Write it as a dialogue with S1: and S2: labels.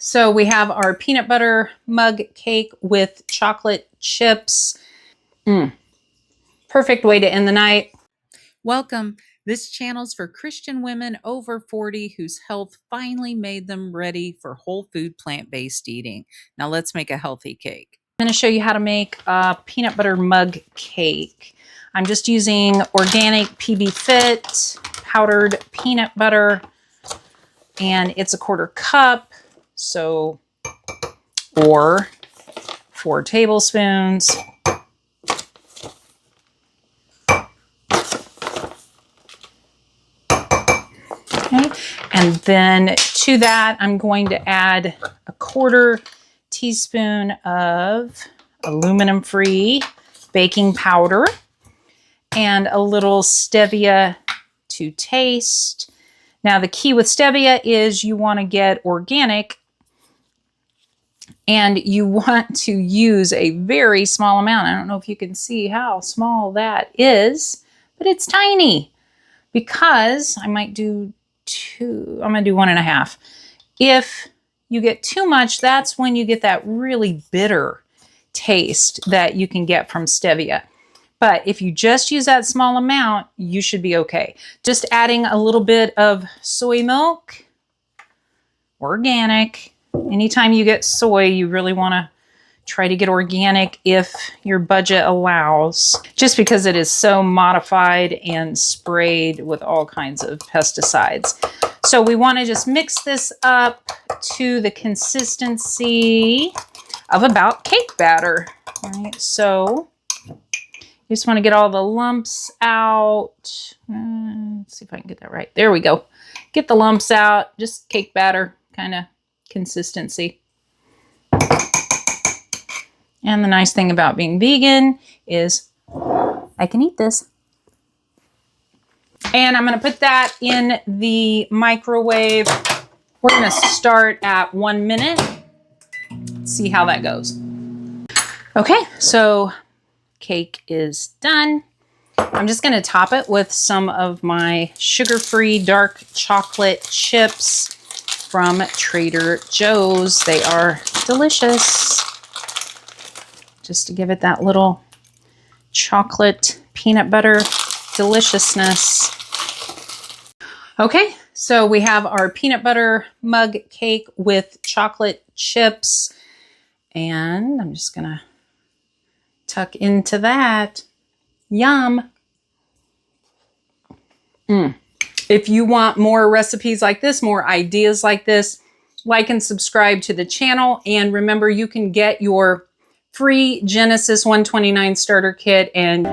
S1: so we have our peanut butter mug cake with chocolate chips. Perfect way to end the night.
S2: Welcome. This channel's for Christian women over 40 whose health finally made them ready for whole food plant-based eating. Now let's make a healthy cake.
S1: I'm going to show you how to make a peanut butter mug cake. I'm just using organic PBFit powdered peanut butter, and it's a 1/4 cup, so, or 4 tablespoons. Okay, and then to that, I'm going to add a 1/4 teaspoon of aluminum-free baking powder and a little stevia to taste. Now, the key with stevia is you want to get organic, and you want to use a very small amount. I don't know if you can see how small that is, but it's tiny, because I might do 2. I'm going to do 1.5. If you get too much, that's when you get that really bitter taste that you can get from stevia. But if you just use that small amount, you should be okay. Just adding a little bit of soy milk, organic. Anytime you get soy, you really want to try to get organic if your budget allows, just because it is so modified and sprayed with all kinds of pesticides. So we want to just mix this up to the consistency of about cake batter. All right, so you just want to get all the lumps out. Let's see if I can get that right. There we go. Get the lumps out, just cake batter kind of consistency. And the nice thing about being vegan is I can eat this. And I'm going to put that in the microwave. We're going to start at 1 minute. See how that goes. Okay, so cake is done. I'm just going to top it with some of my sugar-free dark chocolate chips from Trader Joe's. They are delicious. Just to give it that little chocolate peanut butter deliciousness. Okay, so we have our peanut butter mug cake with chocolate chips, and I'm just gonna tuck into that. Yum. If you want more recipes like this, more ideas like this, like and subscribe to the channel. And remember, you can get your free Genesis 129 starter kit and